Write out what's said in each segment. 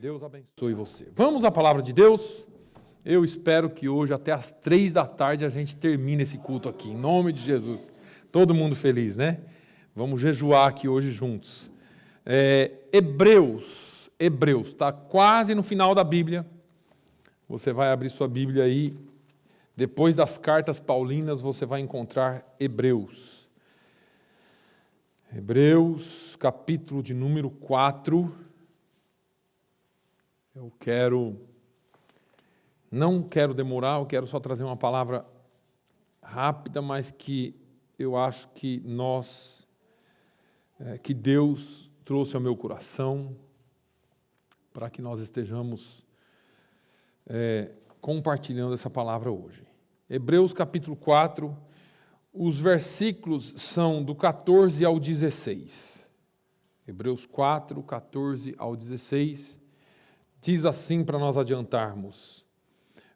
Deus abençoe você. Vamos à palavra de Deus? Eu espero que hoje, até às 3 da tarde, a gente termine esse culto aqui, em nome de Jesus. Todo mundo feliz, né? Vamos jejuar aqui hoje juntos. Hebreus, está quase no final da Bíblia. Você vai abrir sua Bíblia aí. Depois das cartas paulinas, você vai encontrar Hebreus. Hebreus, capítulo de número 4. Não quero demorar, eu quero só trazer uma palavra rápida, mas que eu acho que que Deus trouxe ao meu coração para que nós estejamos compartilhando essa palavra hoje. Hebreus capítulo 4, os versículos são do 14 ao 16. Hebreus 4, 14 ao 16, diz assim para nós adiantarmos: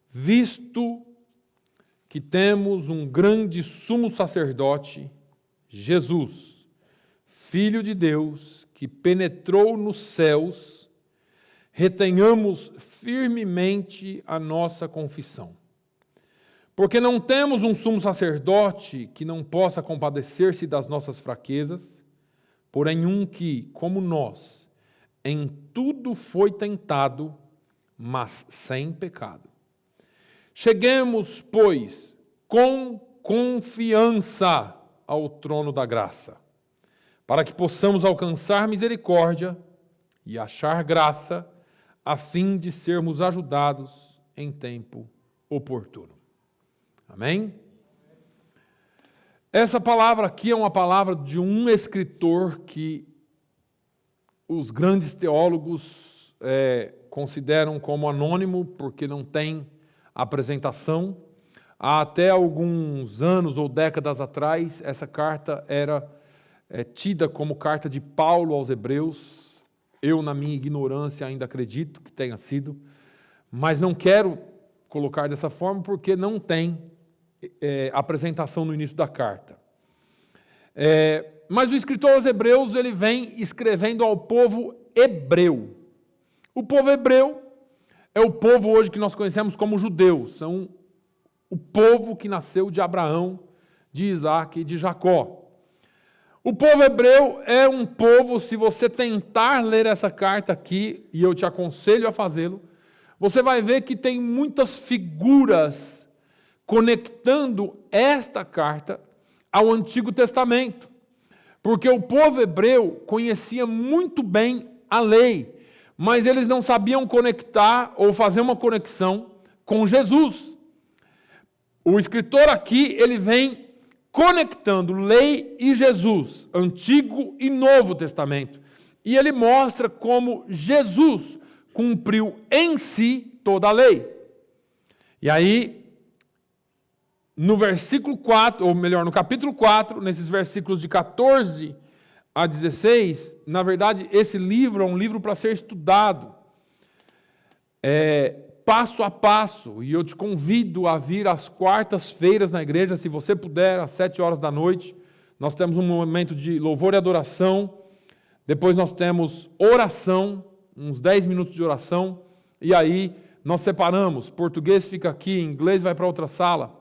visto que temos um grande sumo sacerdote, Jesus, Filho de Deus, que penetrou nos céus, retenhamos firmemente a nossa confissão. Porque não temos um sumo sacerdote que não possa compadecer-se das nossas fraquezas, porém um que, como nós, em tudo foi tentado, mas sem pecado. Cheguemos, pois, com confiança ao trono da graça, para que possamos alcançar misericórdia e achar graça, a fim de sermos ajudados em tempo oportuno. Amém? Essa palavra aqui é uma palavra de um escritor que os grandes teólogos consideram como anônimo, porque não tem apresentação. Há até alguns anos ou décadas atrás, essa carta era tida como carta de Paulo aos Hebreus. Eu, na minha ignorância, ainda acredito que tenha sido, mas não quero colocar dessa forma porque não tem apresentação no início da carta. Mas o escritor aos Hebreus, ele vem escrevendo ao povo hebreu. O povo hebreu é o povo hoje que nós conhecemos como judeus. São o povo que nasceu de Abraão, de Isaac e de Jacó. O povo hebreu é um povo, se você tentar ler essa carta aqui, e eu te aconselho a fazê-lo, você vai ver que tem muitas figuras conectando esta carta ao Antigo Testamento. Porque o povo hebreu conhecia muito bem a lei, mas eles não sabiam conectar ou fazer uma conexão com Jesus. O escritor aqui, ele vem conectando lei e Jesus, Antigo e Novo Testamento. E ele mostra como Jesus cumpriu em si toda a lei. E aí, no versículo 4, ou melhor, no capítulo 4, nesses versículos de 14 a 16, na verdade, esse livro é um livro para ser estudado passo a passo, e eu te convido a vir às quartas-feiras na igreja, se você puder, às 7 horas da noite. Nós temos um momento de louvor e adoração, depois nós temos oração, uns 10 minutos de oração, e aí nós separamos, português fica aqui, inglês vai para outra sala,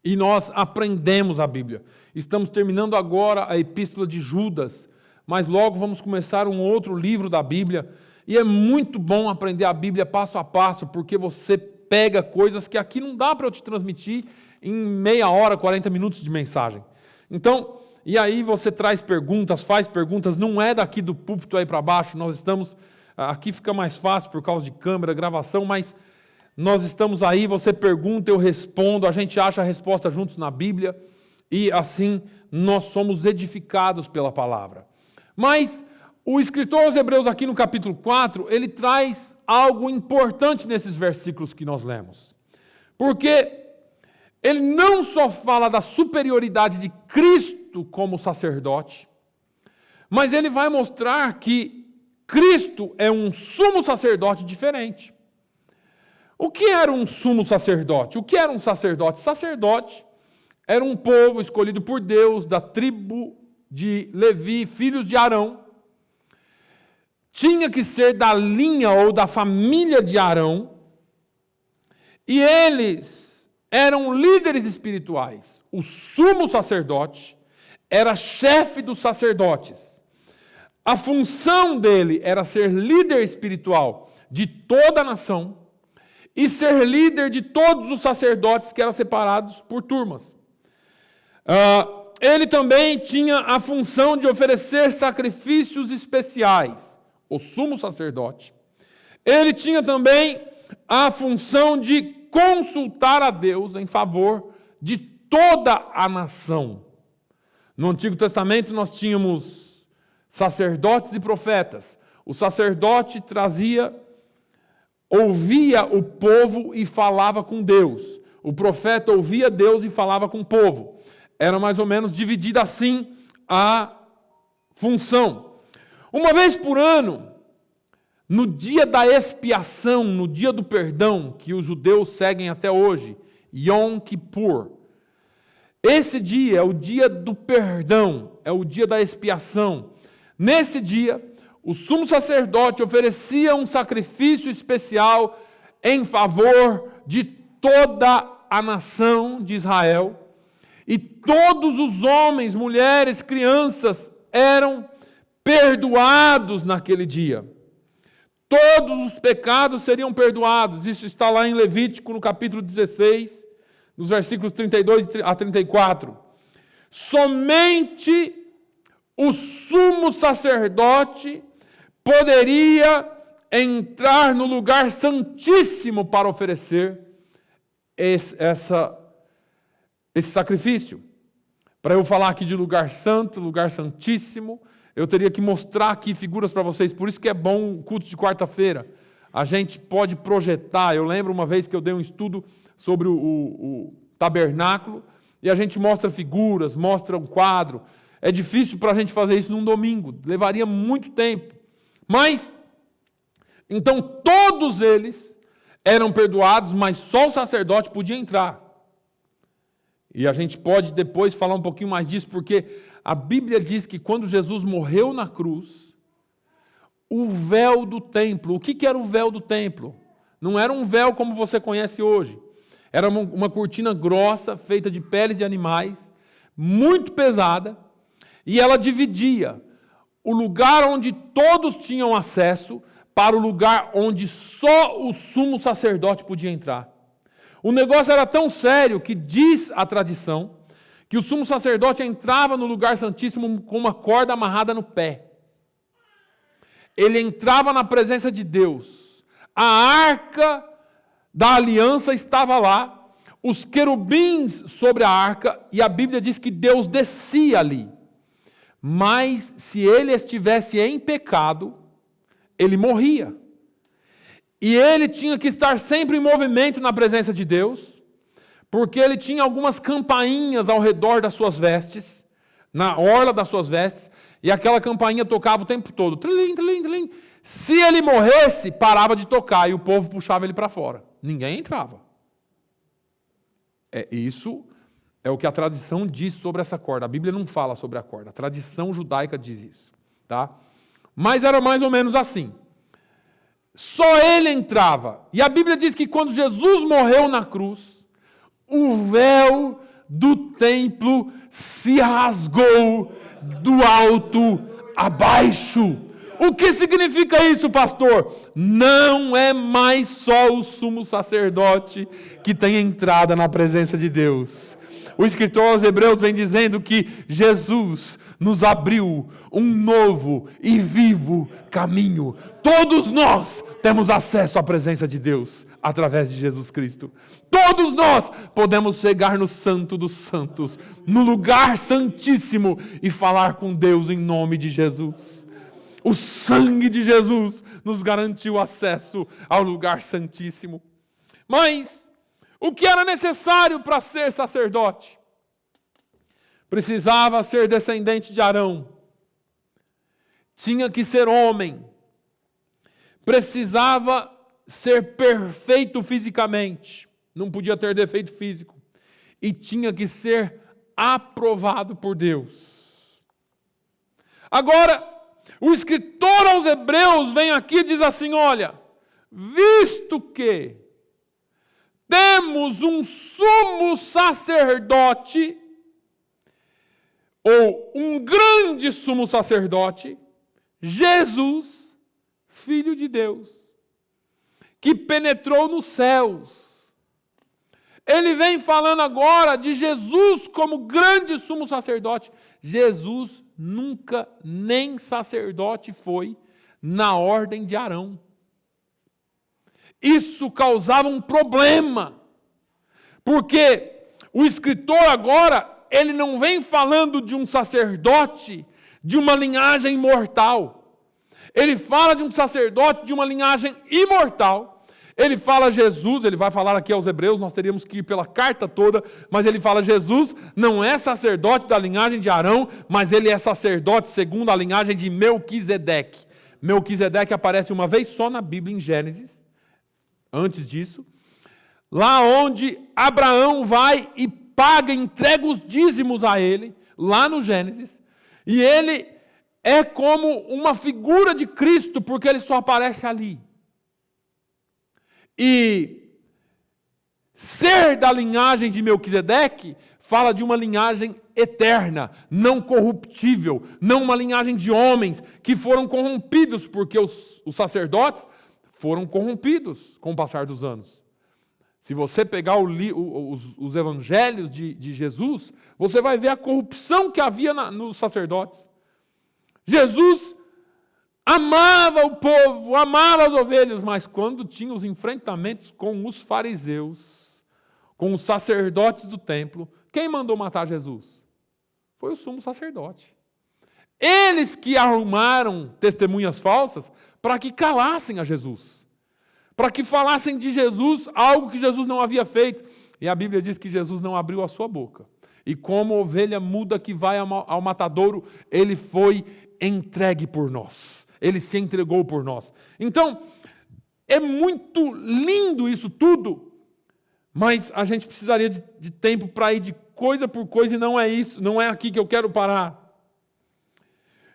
e nós aprendemos a Bíblia. Estamos terminando agora a Epístola de Judas, mas logo vamos começar um outro livro da Bíblia. E é muito bom aprender a Bíblia passo a passo, porque você pega coisas que aqui não dá para eu te transmitir em meia hora, 40 minutos de mensagem. Então, e aí você traz perguntas, faz perguntas, não é daqui do púlpito aí para baixo, nós estamos, aqui fica mais fácil por causa de câmera, gravação, mas nós estamos aí, você pergunta, eu respondo, a gente acha a resposta juntos na Bíblia, e assim nós somos edificados pela palavra. Mas o escritor aos Hebreus aqui no capítulo 4, ele traz algo importante nesses versículos que nós lemos. Porque ele não só fala da superioridade de Cristo como sacerdote, mas ele vai mostrar que Cristo é um sumo sacerdote diferente. O que era um sumo sacerdote? O que era um sacerdote? Sacerdote era um povo escolhido por Deus, da tribo de Levi, filhos de Arão. tinha que ser da linha ou da família de Arão, e eles eram líderes espirituais. O sumo sacerdote era chefe dos sacerdotes. A função dele era ser líder espiritual de toda a nação e ser líder de todos os sacerdotes que eram separados por turmas. Ele também tinha a função de oferecer sacrifícios especiais, o sumo sacerdote. Ele tinha também a função de consultar a Deus em favor de toda a nação. No Antigo Testamento nós tínhamos sacerdotes e profetas. O sacerdote ouvia o povo e falava com Deus. O profeta ouvia Deus e falava com o povo. Era mais ou menos dividida assim a função. Uma vez por ano, no dia da expiação, no dia do perdão, que os judeus seguem até hoje, Yom Kippur, esse dia é o dia do perdão, é o dia da expiação. Nesse dia, o sumo sacerdote oferecia um sacrifício especial em favor de toda a nação de Israel. E todos os homens, mulheres, crianças eram perdoados naquele dia. Todos os pecados seriam perdoados. Isso está lá em Levítico, no capítulo 16, nos versículos 32 a 34. Somente o sumo sacerdote poderia entrar no lugar santíssimo para oferecer esse sacrifício. Para eu falar aqui de lugar santo, lugar santíssimo, eu teria que mostrar aqui figuras para vocês. Por isso que é bom o culto de quarta-feira. A gente pode projetar. Eu lembro uma vez que eu dei um estudo sobre o tabernáculo e a gente mostra figuras, mostra um quadro. É difícil para a gente fazer isso num domingo. Levaria muito tempo. Mas, então todos eles eram perdoados, mas só o sacerdote podia entrar. E a gente pode depois falar um pouquinho mais disso, porque a Bíblia diz que quando Jesus morreu na cruz, o véu do templo, o que era o véu do templo? Não era um véu como você conhece hoje. Era uma cortina grossa, feita de peles de animais, muito pesada, e ela dividia o lugar onde todos tinham acesso para o lugar onde só o sumo sacerdote podia entrar. O negócio era tão sério que diz a tradição que o sumo sacerdote entrava no lugar santíssimo com uma corda amarrada no pé. Ele entrava na presença de Deus. A arca da aliança estava lá, os querubins sobre a arca, e a Bíblia diz que Deus descia ali. Mas se ele estivesse em pecado, ele morria. E ele tinha que estar sempre em movimento na presença de Deus, porque ele tinha algumas campainhas ao redor das suas vestes, na orla das suas vestes, e aquela campainha tocava o tempo todo. Trim, trim, trim. Se ele morresse, parava de tocar e o povo puxava ele para fora. Ninguém entrava. Isso é o que a tradição diz sobre essa corda. A Bíblia não fala sobre a corda. A tradição judaica diz isso. Tá? Mas era mais ou menos assim. Só ele entrava. E a Bíblia diz que quando Jesus morreu na cruz, o véu do templo se rasgou do alto a baixo. O que significa isso, pastor? Não é mais só o sumo sacerdote que tem entrada na presença de Deus. O escritor aos Hebreus vem dizendo que Jesus nos abriu um novo e vivo caminho. Todos nós temos acesso à presença de Deus através de Jesus Cristo. Todos nós podemos chegar no Santo dos Santos, no lugar santíssimo e falar com Deus em nome de Jesus. O sangue de Jesus nos garantiu acesso ao lugar santíssimo. Mas o que era necessário para ser sacerdote? Precisava ser descendente de Arão. Tinha que ser homem. Precisava ser perfeito fisicamente. Não podia ter defeito físico. E tinha que ser aprovado por Deus. Agora, O escritor aos Hebreus vem aqui e diz assim, olha, visto que temos um sumo sacerdote, ou um grande sumo sacerdote, Jesus, Filho de Deus, que penetrou nos céus. Ele vem falando agora de Jesus como grande sumo sacerdote. Jesus nunca nem sacerdote foi na ordem de Arão. Isso causava um problema, porque o escritor agora, ele não vem falando de um sacerdote de uma linhagem mortal. Ele fala de um sacerdote de uma linhagem imortal. Ele fala Jesus, ele vai falar aqui aos Hebreus, nós teríamos que ir pela carta toda, mas ele fala Jesus não é sacerdote da linhagem de Arão, mas ele é sacerdote segundo a linhagem de Melquisedeque. Melquisedeque aparece uma vez só na Bíblia em Gênesis. Antes disso, lá onde Abraão vai e paga, entrega os dízimos a ele, lá no Gênesis, e ele é como uma figura de Cristo, porque ele só aparece ali. E ser da linhagem de Melquisedeque fala de uma linhagem eterna, não corruptível, não uma linhagem de homens que foram corrompidos, porque os sacerdotes foram corrompidos com o passar dos anos. Se você pegar os evangelhos de Jesus, você vai ver a corrupção que havia nos sacerdotes. Jesus amava o povo, amava as ovelhas, mas quando tinha os enfrentamentos com os fariseus, com os sacerdotes do templo, quem mandou matar Jesus? Foi o sumo sacerdote. Eles que arrumaram testemunhas falsas para que calassem a Jesus. Para que falassem de Jesus algo que Jesus não havia feito. E a Bíblia diz que Jesus não abriu a sua boca. E como ovelha muda que vai ao matadouro, ele foi entregue por nós. Ele se entregou por nós. Então, é muito lindo isso tudo, mas a gente precisaria de tempo para ir de coisa por coisa e não é isso, não é aqui que eu quero parar.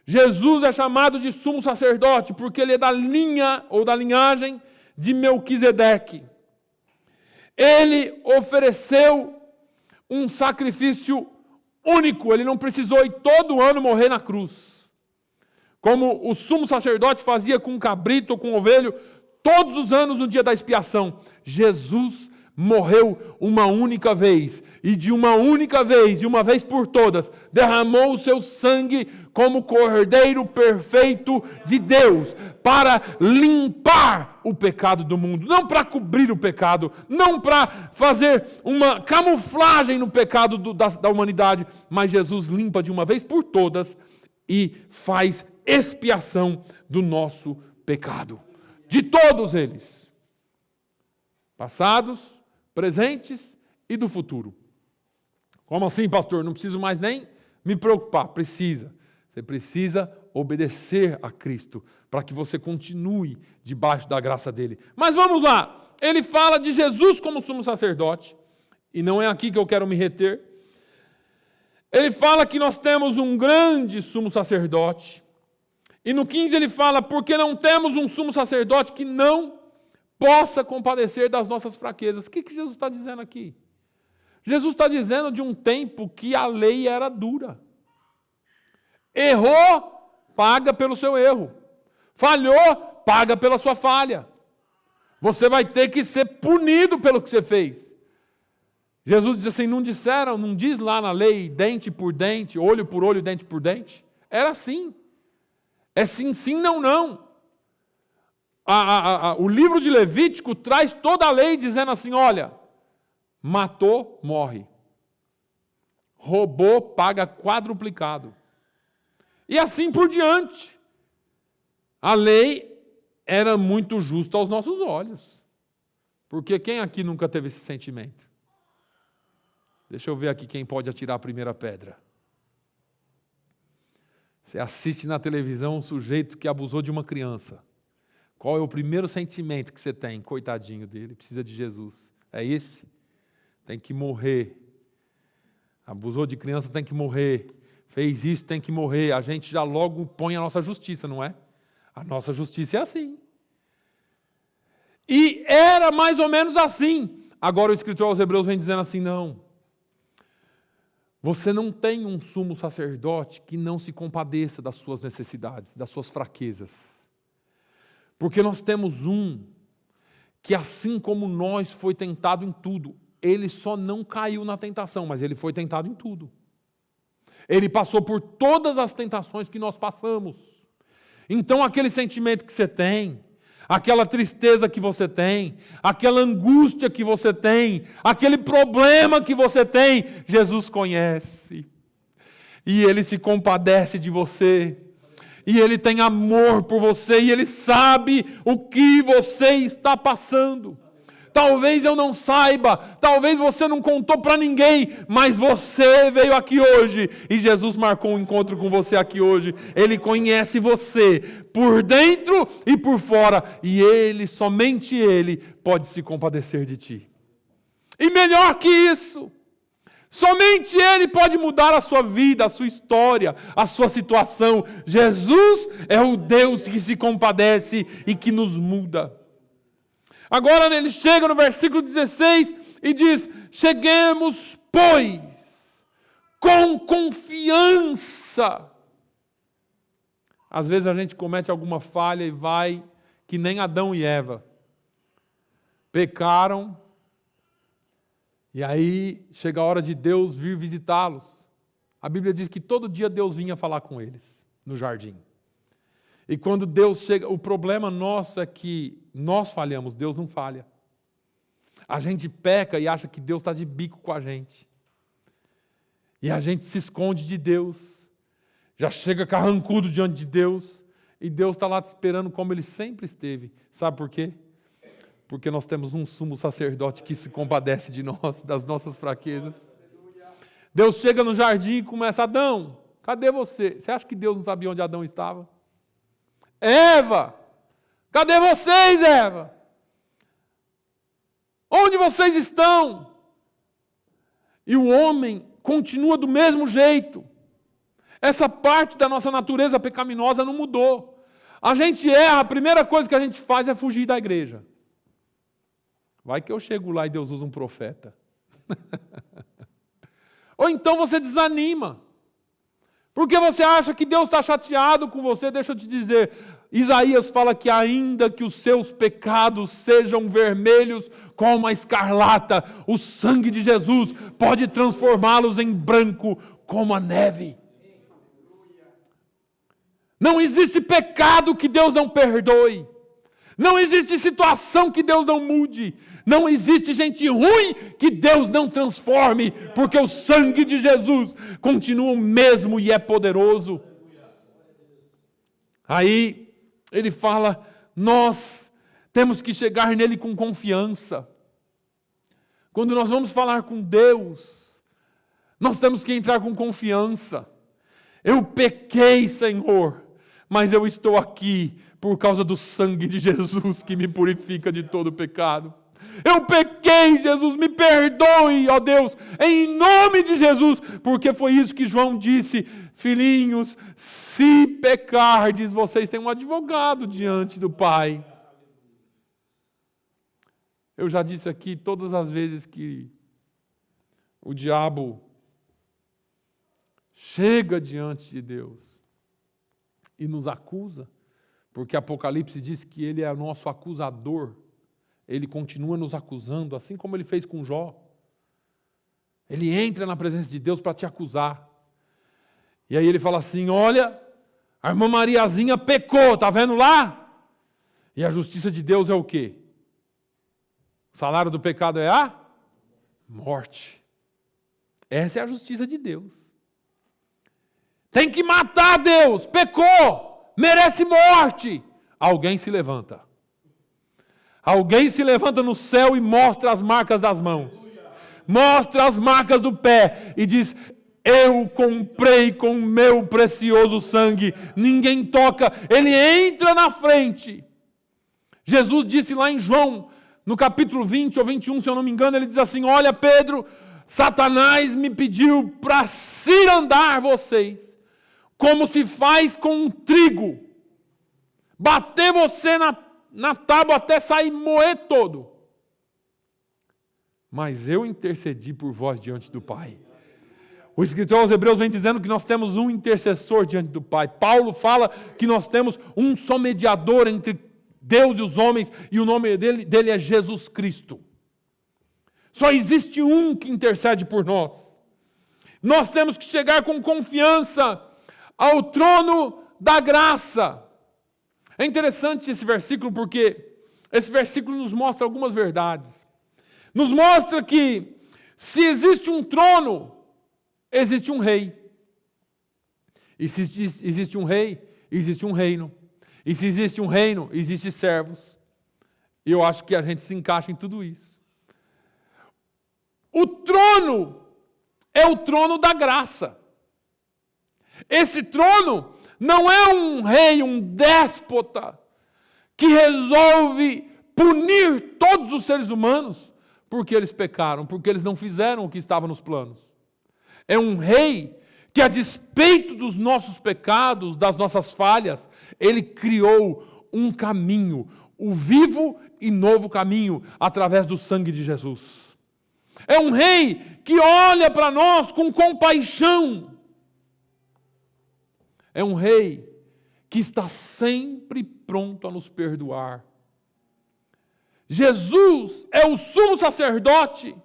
Jesus é chamado de sumo sacerdote porque ele é da linha ou da linhagem de Melquisedeque. Ele ofereceu um sacrifício único, ele não precisou ir todo ano morrer na cruz. Como o sumo sacerdote fazia com cabrito ou com ovelho, todos os anos no dia da expiação. Jesus morreu uma única vez, e de uma única vez, de uma vez por todas, derramou o seu sangue como cordeiro perfeito de Deus, para limpar o pecado do mundo, não para cobrir o pecado, não para fazer uma camuflagem no pecado da humanidade, mas Jesus limpa de uma vez por todas e faz expiação do nosso pecado, de todos eles, passados, presentes e do futuro. Como assim, pastor? Não preciso mais nem me preocupar. Precisa. Você precisa obedecer a Cristo para que você continue debaixo da graça dele. Mas vamos lá. Ele fala de Jesus como sumo sacerdote, e não é aqui que eu quero me reter. Ele fala que nós temos um grande sumo sacerdote. E no 15 ele fala, porque não temos um sumo sacerdote que não possa compadecer das nossas fraquezas. O que Jesus está dizendo aqui? Jesus está dizendo de um tempo que a lei era dura. Errou, paga pelo seu erro. Falhou, paga pela sua falha. Você vai ter que ser punido pelo que você fez. Jesus diz assim, não diz lá na lei, dente por dente, olho por olho, dente por dente? Era assim. É sim, sim, não, não. O livro de Levítico traz toda a lei dizendo assim, olha, matou, morre. Roubou, paga quadruplicado. E assim por diante. A lei era muito justa aos nossos olhos. Porque quem aqui nunca teve esse sentimento? Deixa eu ver aqui quem pode atirar a primeira pedra. Você assiste na televisão um sujeito que abusou de uma criança. Qual é o primeiro sentimento que você tem? Coitadinho dele, precisa de Jesus. É esse? Tem que morrer. Abusou de criança, tem que morrer. fez isso, tem que morrer. A gente já logo põe a nossa justiça, não é? A nossa justiça é assim. E era mais ou menos assim. Agora o escritor aos Hebreus vem dizendo assim, não. Você não tem um sumo sacerdote que não se compadeça das suas necessidades, das suas fraquezas. Porque nós temos um que assim como nós foi tentado em tudo. Ele só não caiu na tentação, mas ele foi tentado em tudo. Ele passou por todas as tentações que nós passamos. Então aquele sentimento que você tem, aquela tristeza que você tem, aquela angústia que você tem, aquele problema que você tem, Jesus conhece. E Ele se compadece de você. E Ele tem amor por você. E Ele sabe o que você está passando. Talvez eu não saiba, talvez você não contou para ninguém, mas você veio aqui hoje e Jesus marcou um encontro com você aqui hoje. Ele conhece você por dentro e por fora e Ele, somente Ele, pode se compadecer de ti. E melhor que isso, somente Ele pode mudar a sua vida, a sua história, a sua situação. Jesus é o Deus que se compadece e que nos muda. Agora ele chega no versículo 16 e diz, cheguemos, pois, com confiança. Às vezes a gente comete alguma falha e vai que nem Adão e Eva. Pecaram, e aí chega a hora de Deus vir visitá-los. A Bíblia diz que todo dia Deus vinha falar com eles no jardim. E quando Deus chega, o problema nosso é que nós falhamos, Deus não falha. A gente peca e acha que Deus está de bico com a gente. E a gente se esconde de Deus. Já chega carrancudo diante de Deus. E Deus está lá te esperando como Ele sempre esteve. Sabe por quê? Porque nós temos um sumo sacerdote que se compadece de nós, das nossas fraquezas. Deus chega no jardim e começa, Adão, cadê você? Você acha que Deus não sabia onde Adão estava? Eva, cadê vocês, Eva? Onde vocês estão? E o homem continua do mesmo jeito. Essa parte da nossa natureza pecaminosa não mudou. A gente erra, a primeira coisa que a gente faz é fugir da igreja. Vai que eu chego lá e Deus usa um profeta. Ou então você desanima. Porque você acha que Deus está chateado com você, deixa eu te dizer, Isaías fala que ainda que os seus pecados sejam vermelhos como a escarlata, o sangue de Jesus pode transformá-los em branco como a neve. Não existe pecado que Deus não perdoe. Não existe situação que Deus não mude. Não existe gente ruim que Deus não transforme, porque o sangue de Jesus continua o mesmo e é poderoso. Aí ele fala, nós temos que chegar nele com confiança. Quando nós vamos falar com Deus, nós temos que entrar com confiança. Eu pequei, Senhor, mas eu estou aqui por causa do sangue de Jesus que me purifica de todo pecado. Eu pequei, Jesus, me perdoe, ó Deus, em nome de Jesus, porque foi isso que João disse, filhinhos, se pecardes, vocês têm um advogado diante do Pai. Eu já disse aqui todas as vezes que o diabo chega diante de Deus e nos acusa, porque Apocalipse diz que ele é o nosso acusador. Ele continua nos acusando, assim como ele fez com Jó. Ele entra na presença de Deus para te acusar. E aí ele fala assim, olha, a irmã Mariazinha pecou, está vendo lá? E a justiça de Deus é o quê? O salário do pecado é a morte. Essa é a justiça de Deus. Tem que matar Deus, pecou, merece morte. Alguém se levanta. Alguém se levanta no céu e mostra as marcas das mãos. Mostra as marcas do pé e diz, eu comprei com o meu precioso sangue. Ninguém toca. Ele entra na frente. Jesus disse lá em João, no capítulo 20 ou 21, se eu não me engano, ele diz assim, olha Pedro, Satanás me pediu para cirandar vocês. como se faz com um trigo. Bater você na tábua até sair moer todo. Mas eu intercedi por vós diante do Pai. O escritor aos Hebreus vem dizendo que nós temos um intercessor diante do Pai. Paulo fala que nós temos um só mediador entre Deus e os homens, e o nome dele é Jesus Cristo. Só existe um que intercede por nós. Nós temos que chegar com confiança ao trono da graça. É interessante esse versículo porque esse versículo nos mostra algumas verdades. Nos mostra que se existe um trono, existe um rei. E se existe um rei, existe um reino. E se existe um reino, existem servos. E eu acho que a gente se encaixa em tudo isso. O trono é o trono da graça. Esse trono não é um rei, um déspota, que resolve punir todos os seres humanos porque eles pecaram, porque eles não fizeram o que estava nos planos. É um rei que, a despeito dos nossos pecados, das nossas falhas, ele criou um caminho, o vivo e novo caminho, através do sangue de Jesus. É um rei que olha para nós com compaixão. É um rei que está sempre pronto a nos perdoar. Jesus é o sumo sacerdote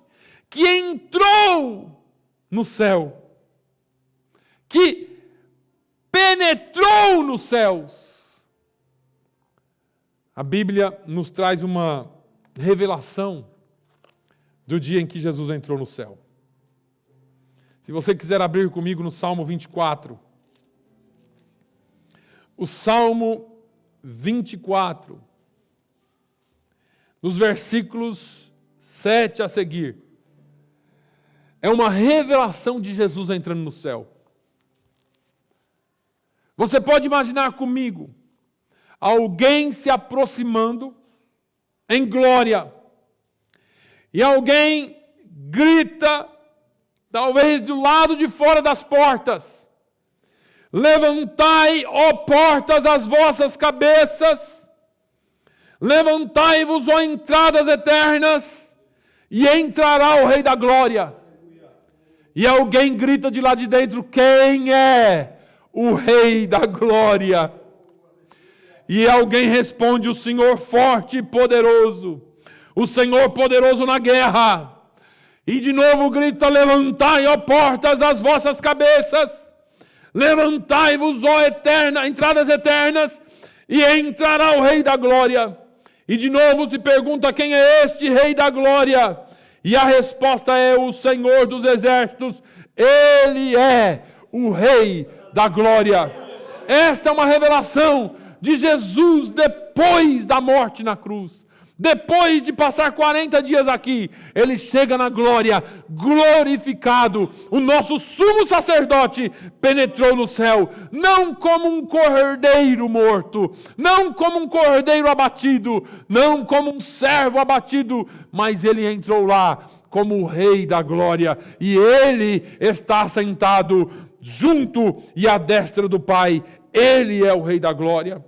que entrou no céu, que penetrou nos céus. A Bíblia nos traz uma revelação do dia em que Jesus entrou no céu. Se você quiser abrir comigo no Salmo 24. O Salmo 24, nos versículos 7 a seguir, é uma revelação de Jesus entrando no céu. Você pode imaginar comigo alguém se aproximando em glória, e alguém grita, talvez do lado de fora das portas: levantai, ó portas, as vossas cabeças, levantai-vos, ó entradas eternas, e entrará o Rei da Glória. E alguém grita de lá de dentro: quem é o Rei da Glória? E alguém responde: o Senhor forte e poderoso, o Senhor poderoso na guerra. E de novo grita: levantai, ó portas, as vossas cabeças, levantai-vos, ó entradas eternas, e entrará o Rei da Glória. E de novo se pergunta: quem é este Rei da Glória? E a resposta é: o Senhor dos Exércitos. Ele é o Rei da Glória. Esta é uma revelação de Jesus depois da morte na cruz. Depois de passar 40 dias aqui, ele chega na glória, glorificado. O nosso sumo sacerdote penetrou no céu, não como um cordeiro morto, não como um cordeiro abatido, não como um servo abatido, mas ele entrou lá como o Rei da Glória, e ele está sentado junto e à destra do Pai. Ele é o Rei da Glória.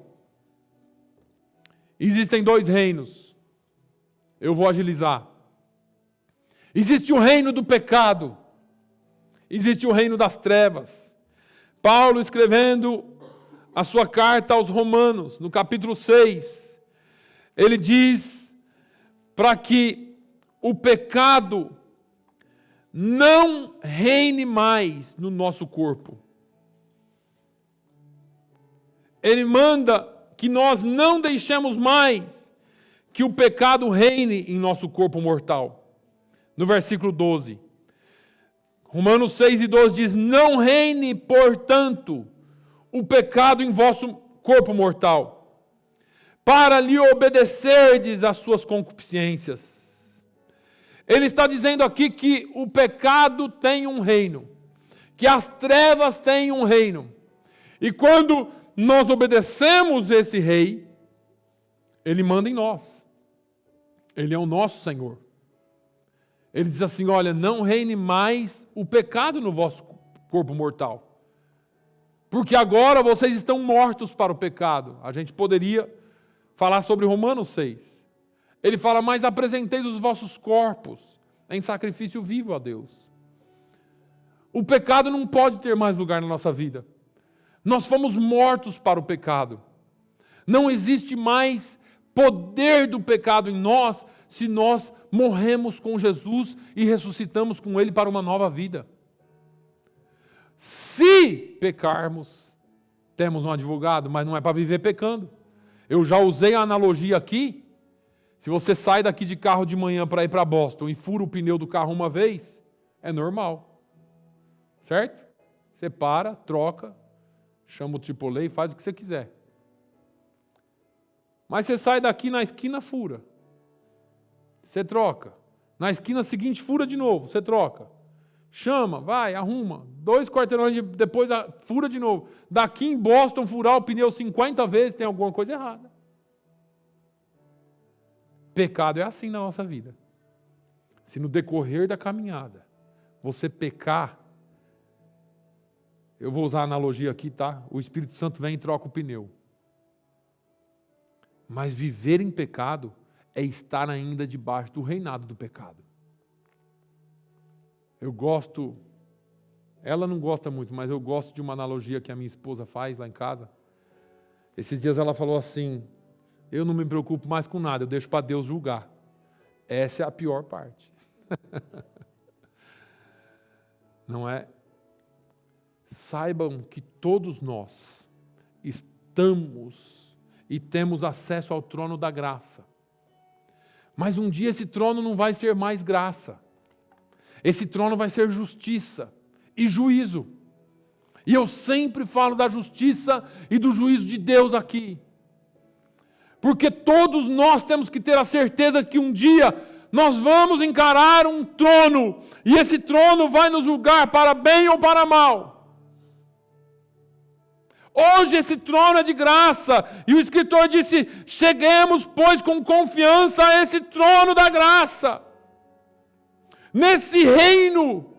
Existem dois reinos. Eu vou agilizar. Existe o reino do pecado. Existe o reino das trevas. Paulo, escrevendo a sua carta aos Romanos, no capítulo 6, ele diz para que o pecado não reine mais no nosso corpo. Ele manda que nós não deixemos mais que o pecado reine em nosso corpo mortal. No versículo 12. Romanos 6:12 diz: não reine, portanto, o pecado em vosso corpo mortal, para lhe obedecerdes às suas concupiscências. Ele está dizendo aqui que o pecado tem um reino, que as trevas têm um reino. E quando nós obedecemos esse rei, ele manda em nós. Ele é o nosso Senhor. Ele diz assim: olha, não reine mais o pecado no vosso corpo mortal. Porque agora vocês estão mortos para o pecado. A gente poderia falar sobre Romanos 6. Ele fala, mas apresentei os vossos corpos em sacrifício vivo a Deus. O pecado não pode ter mais lugar na nossa vida. Nós fomos mortos para o pecado. Não existe mais poder do pecado em nós se nós morremos com Jesus e ressuscitamos com Ele para uma nova vida. Se pecarmos, temos um advogado, mas não é para viver pecando. Eu já usei a analogia aqui. Se você sai daqui de carro de manhã para ir para Boston e fura o pneu do carro uma vez, é normal. Certo? Você para, troca, chama o AAA e faz o que você quiser. Mas você sai daqui na esquina, fura. Você troca. Na esquina seguinte, fura de novo, você troca. Chama, vai, arruma. 2 quarteirões depois, fura de novo. Daqui em Boston, furar o pneu 50 vezes, tem alguma coisa errada. Pecado é assim na nossa vida. Se no decorrer da caminhada você pecar, eu vou usar a analogia aqui, tá? O Espírito Santo vem e troca o pneu. Mas viver em pecado é estar ainda debaixo do reinado do pecado. Eu gosto, ela não gosta muito, mas eu gosto de uma analogia que a minha esposa faz lá em casa. Esses dias ela falou assim, eu não me preocupo mais com nada, eu deixo para Deus julgar. Essa é a pior parte. Não é? Saibam que todos nós estamos e temos acesso ao trono da graça. Mas um dia esse trono não vai ser mais graça. Esse trono vai ser justiça e juízo. E eu sempre falo da justiça e do juízo de Deus aqui. Porque todos nós temos que ter a certeza que um dia nós vamos encarar um trono. E esse trono vai nos julgar para bem ou para mal. Hoje esse trono é de graça. E o escritor disse, cheguemos, pois, com confiança a esse trono da graça. Nesse reino,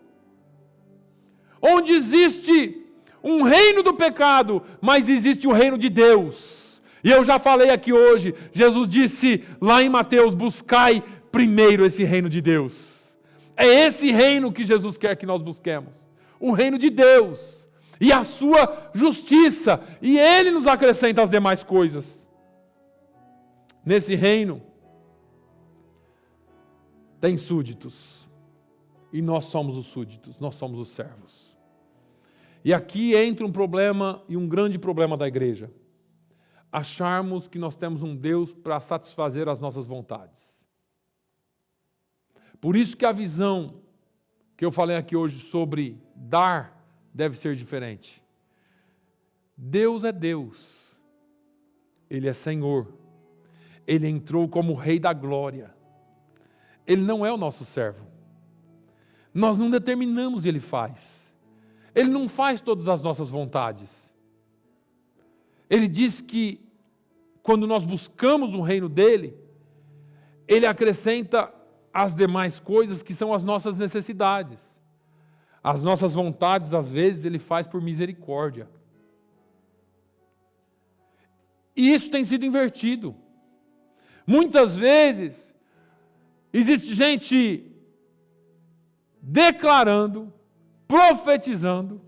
onde existe um reino do pecado, mas existe o reino de Deus. E eu já falei aqui hoje, Jesus disse lá em Mateus, buscai primeiro esse reino de Deus. É esse reino que Jesus quer que nós busquemos. O reino de Deus. E a sua justiça. E Ele nos acrescenta as demais coisas. Nesse reino, tem súditos. E nós somos os súditos, nós somos os servos. E aqui entra um problema, e um grande problema da igreja. Acharmos que nós temos um Deus para satisfazer as nossas vontades. Por isso que a visão que eu falei aqui hoje sobre dar deve ser diferente. Deus é Deus. Ele é Senhor. Ele entrou como Rei da Glória. Ele não é o nosso servo. Nós não determinamos e Ele faz. Ele não faz todas as nossas vontades. Ele diz que quando nós buscamos o reino dele, Ele acrescenta as demais coisas que são as nossas necessidades. As nossas vontades, às vezes, Ele faz por misericórdia. E isso tem sido invertido. Muitas vezes, existe gente declarando, profetizando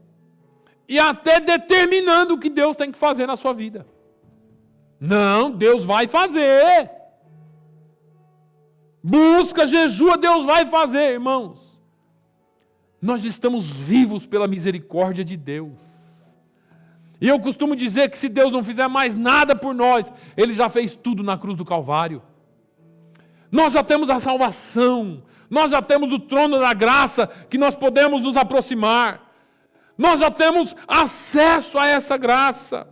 e até determinando o que Deus tem que fazer na sua vida. Não, Deus vai fazer. Busca, jejua, Deus vai fazer, irmãos. Nós estamos vivos pela misericórdia de Deus. E eu costumo dizer que se Deus não fizer mais nada por nós, Ele já fez tudo na cruz do Calvário. Nós já temos a salvação, nós já temos o trono da graça que nós podemos nos aproximar. Nós já temos acesso a essa graça.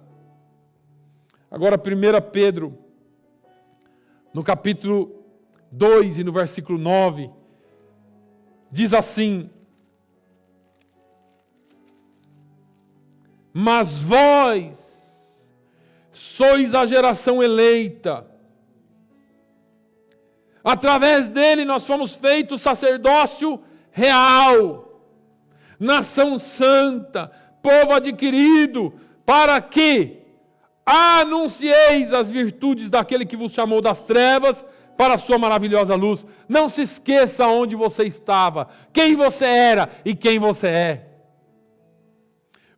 Agora 1 Pedro, no capítulo 2 e no versículo 9, diz assim: mas vós sois a geração eleita. Através dele nós fomos feitos sacerdócio real, nação santa, povo adquirido, para que anuncieis as virtudes daquele que vos chamou das trevas para a sua maravilhosa luz. Não se esqueça onde você estava, quem você era e quem você é.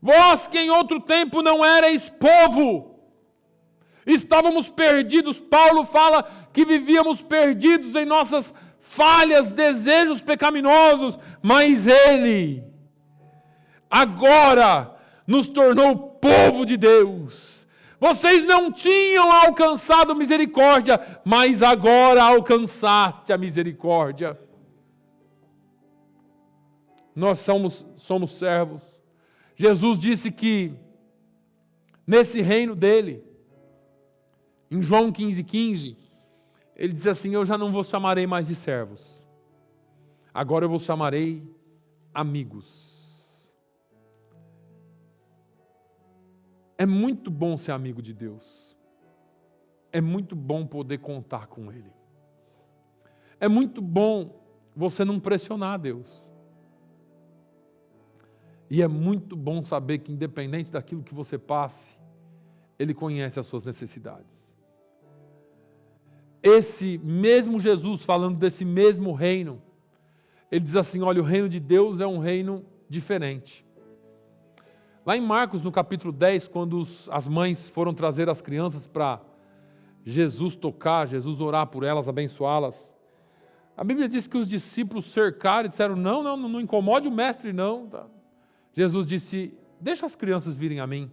Vós que em outro tempo não erais povo, estávamos perdidos. Paulo fala que vivíamos perdidos em nossas falhas, desejos pecaminosos, mas Ele agora nos tornou povo de Deus. Vocês não tinham alcançado misericórdia, mas agora alcançaste a misericórdia. Nós somos servos. Jesus disse que nesse reino dele, em João 15,15, ele diz assim: eu já não vos chamarei mais de servos, agora eu vos chamarei amigos. É muito bom ser amigo de Deus. É muito bom poder contar com Ele. É muito bom você não pressionar Deus. E é muito bom saber que, independente daquilo que você passe, Ele conhece as suas necessidades. Esse mesmo Jesus, falando desse mesmo reino, Ele diz assim: olha, o reino de Deus é um reino diferente. Lá em Marcos, no capítulo 10, quando as mães foram trazer as crianças para Jesus tocar, Jesus orar por elas, abençoá-las, a Bíblia diz que os discípulos cercaram e disseram: não incomode o mestre não. Jesus disse: deixa as crianças virem a mim,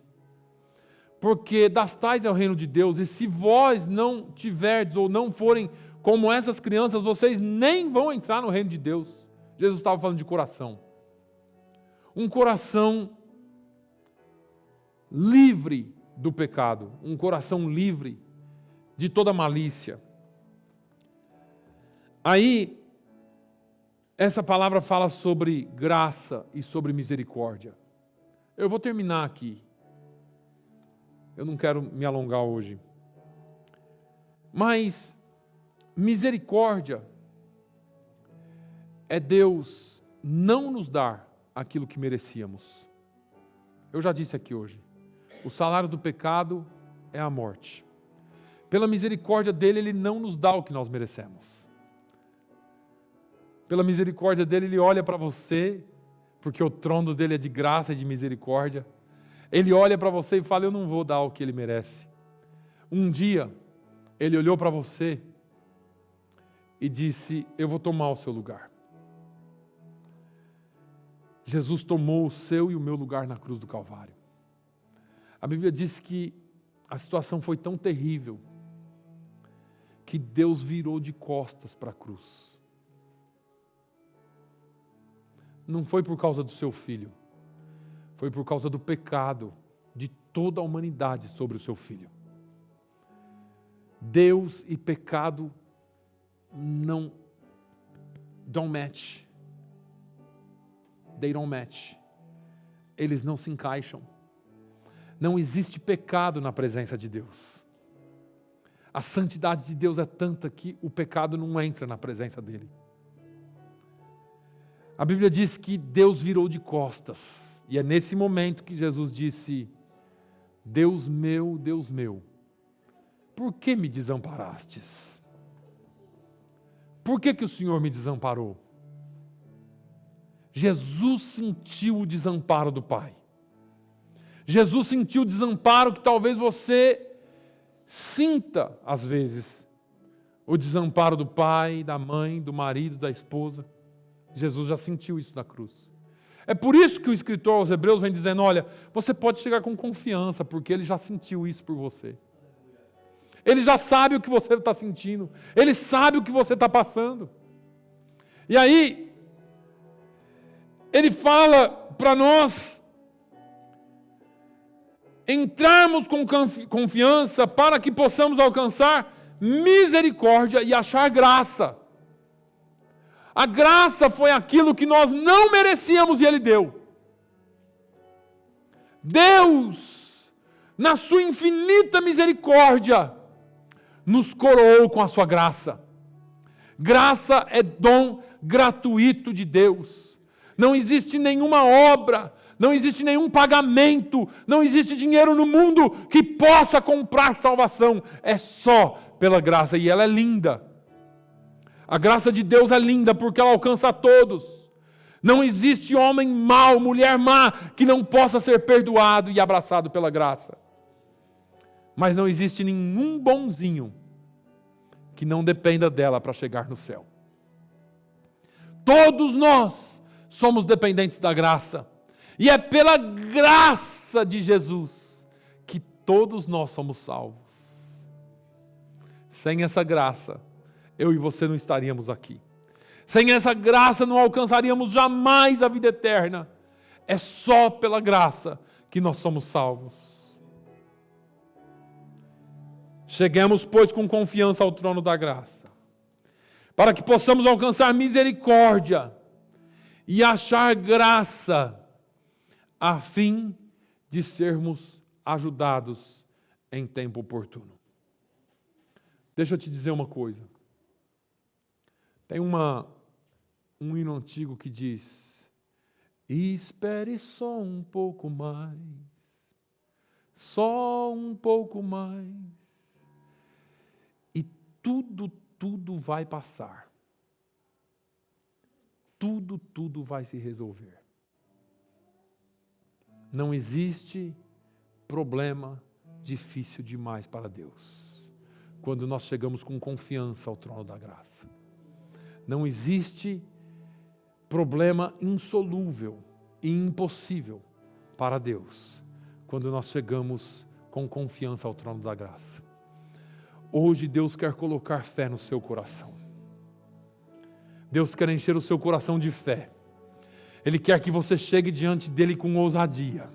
porque das tais é o reino de Deus, e se vós não tiverdes ou não forem como essas crianças, vocês nem vão entrar no reino de Deus. Jesus estava falando de coração. Um coração livre do pecado, um coração livre de toda malícia. Aí, essa palavra fala sobre graça e sobre misericórdia. Eu vou terminar aqui. Eu não quero me alongar hoje. Mas misericórdia é Deus não nos dar aquilo que merecíamos. Eu já disse aqui hoje. O salário do pecado é a morte. Pela misericórdia dele, Ele não nos dá o que nós merecemos. Pela misericórdia dele, Ele olha para você, porque o trono dele é de graça e de misericórdia. Ele olha para você e fala: eu não vou dar o que ele merece. Um dia, Ele olhou para você e disse: eu vou tomar o seu lugar. Jesus tomou o seu e o meu lugar na cruz do Calvário. A Bíblia diz que a situação foi tão terrível que Deus virou de costas para a cruz. Não foi por causa do seu filho, foi por causa do pecado de toda a humanidade sobre o seu filho. Deus e pecado não don't match. They don't match. Eles não se encaixam. Não existe pecado na presença de Deus. A santidade de Deus é tanta que o pecado não entra na presença dele. A Bíblia diz que Deus virou de costas. E é nesse momento que Jesus disse: Deus meu, por que me desamparastes? Por que o Senhor me desamparou? Jesus sentiu o desamparo do Pai. Jesus sentiu o desamparo que talvez você sinta, às vezes, o desamparo do pai, da mãe, do marido, da esposa. Jesus já sentiu isso na cruz. É por isso que o escritor aos Hebreus vem dizendo: olha, você pode chegar com confiança, porque ele já sentiu isso por você. Ele já sabe o que você está sentindo. Ele sabe o que você está passando. E aí, ele fala para nós entrarmos com confiança para que possamos alcançar misericórdia e achar graça. A graça foi aquilo que nós não merecíamos e Ele deu. Deus, na sua infinita misericórdia, nos coroou com a sua graça. Graça é dom gratuito de Deus. Não existe nenhuma obra, não existe nenhum pagamento, não existe dinheiro no mundo que possa comprar salvação. É só pela graça, e ela é linda. A graça de Deus é linda porque ela alcança a todos. Não existe homem mau, mulher má, que não possa ser perdoado e abraçado pela graça. Mas não existe nenhum bonzinho que não dependa dela para chegar no céu. Todos nós somos dependentes da graça. E é pela graça de Jesus que todos nós somos salvos. Sem essa graça, eu e você não estaríamos aqui. Sem essa graça não alcançaríamos jamais a vida eterna. É só pela graça que nós somos salvos. Cheguemos, pois, com confiança ao trono da graça, para que possamos alcançar misericórdia e achar graça, a fim de sermos ajudados em tempo oportuno. Deixa eu te dizer uma coisa. Tem um hino antigo que diz: espere só um pouco mais, só um pouco mais, e tudo vai passar. Tudo vai se resolver. Não existe problema difícil demais para Deus, quando nós chegamos com confiança ao trono da graça. Não existe problema insolúvel e impossível para Deus, quando nós chegamos com confiança ao trono da graça. Hoje Deus quer colocar fé no seu coração. Deus quer encher o seu coração de fé. Ele quer que você chegue diante dele com ousadia.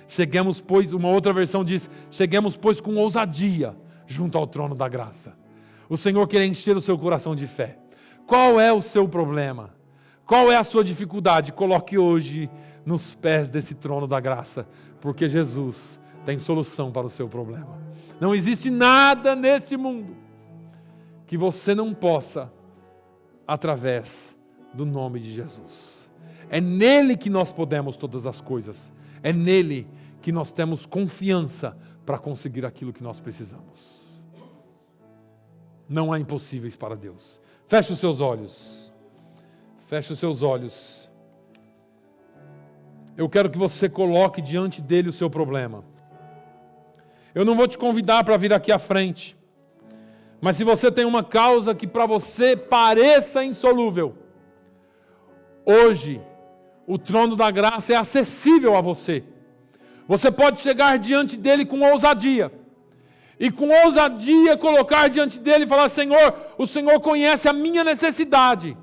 Cheguemos, pois, uma outra versão diz, cheguemos, pois, com ousadia junto ao trono da graça. O Senhor quer encher o seu coração de fé. Qual é o seu problema? Qual é a sua dificuldade? Coloque hoje nos pés desse trono da graça, porque Jesus tem solução para o seu problema. Não existe nada nesse mundo que você não possa, através do nome de Jesus. É nele que nós podemos todas as coisas. É nele que nós temos confiança para conseguir aquilo que nós precisamos. Não há impossíveis para Deus. Feche os seus olhos. Feche os seus olhos. Eu quero que você coloque diante dele o seu problema. Eu não vou te convidar para vir aqui à frente. Mas se você tem uma causa que para você pareça insolúvel, hoje o trono da graça é acessível a você. Você pode chegar diante dele com ousadia. E com ousadia colocar diante dele e falar: Senhor, o Senhor conhece a minha necessidade.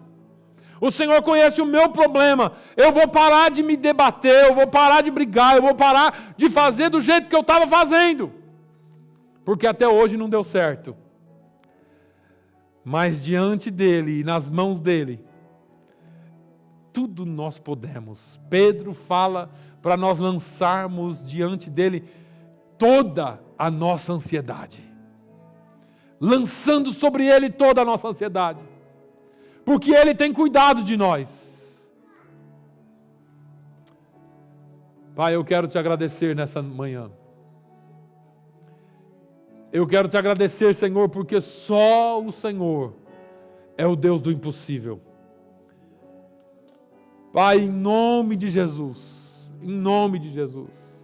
O Senhor conhece o meu problema. Eu vou parar de me debater, eu vou parar de brigar, eu vou parar de fazer do jeito que eu estava fazendo. Porque até hoje não deu certo. Mas diante dele e nas mãos dele, tudo nós podemos. Pedro fala para nós lançarmos diante dele toda a nossa ansiedade. Lançando sobre ele toda a nossa ansiedade. Porque ele tem cuidado de nós. Pai, eu quero te agradecer nessa manhã. Eu quero te agradecer, Senhor, porque só o Senhor é o Deus do impossível. Pai, em nome de Jesus, em nome de Jesus.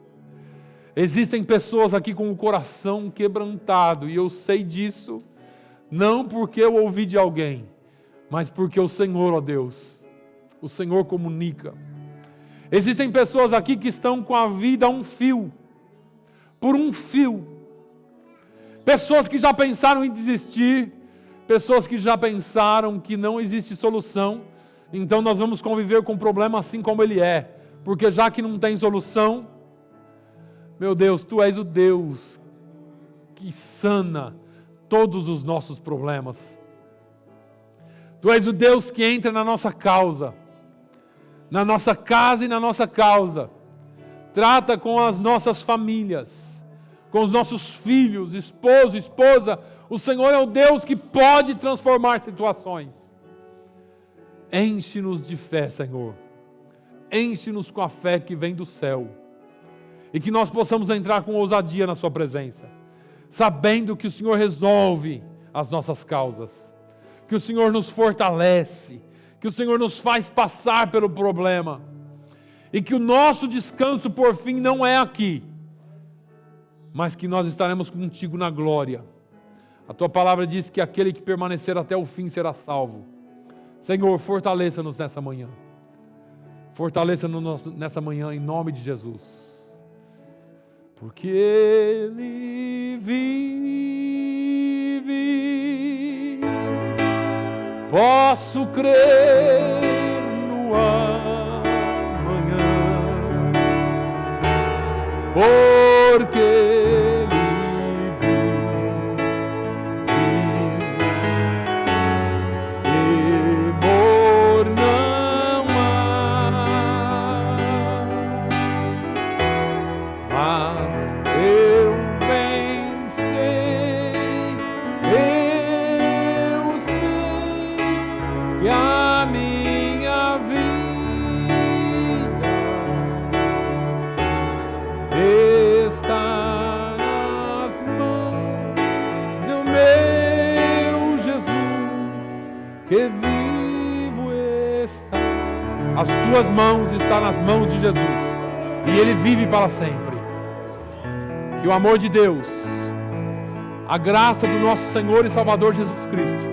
Existem pessoas aqui com o coração quebrantado, e eu sei disso, não porque eu ouvi de alguém, mas porque o Senhor, ó Deus, o Senhor comunica. Existem pessoas aqui que estão com a vida a um fio, por um fio. Pessoas que já pensaram em desistir, pessoas que já pensaram que não existe solução, então nós vamos conviver com o problema assim como ele é, porque já que não tem solução, meu Deus, Tu és o Deus que sana todos os nossos problemas. Tu és o Deus que entra na nossa causa, na nossa casa e na nossa causa, trata com as nossas famílias, com os nossos filhos, esposo, esposa. O Senhor é o Deus que pode transformar situações. Enche-nos de fé, Senhor. enche-nos com a fé que vem do céu, e que nós possamos entrar com ousadia na sua presença, sabendo que o Senhor resolve as nossas causas, que o Senhor nos fortalece, que o Senhor nos faz passar pelo problema, e que o nosso descanso por fim não é aqui, mas que nós estaremos contigo na glória. A tua palavra diz que aquele que permanecer até o fim será salvo. Senhor, fortaleça-nos nessa manhã. Fortaleça-nos nessa manhã em nome de Jesus. Porque Ele vive, posso crer no amanhã, porque Ele vive, temor não há, mas eu bem sei que a minha vida está nas mãos do meu Jesus, que vivo está. As tuas mãos estão nas mãos de Jesus, e Ele vive para sempre. Que o amor de Deus, a graça do nosso Senhor e Salvador Jesus Cristo,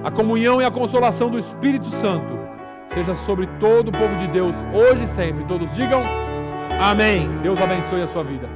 a comunhão e a consolação do Espírito Santo seja sobre todo o povo de Deus, hoje e sempre. Todos digam amém. Deus abençoe a sua vida.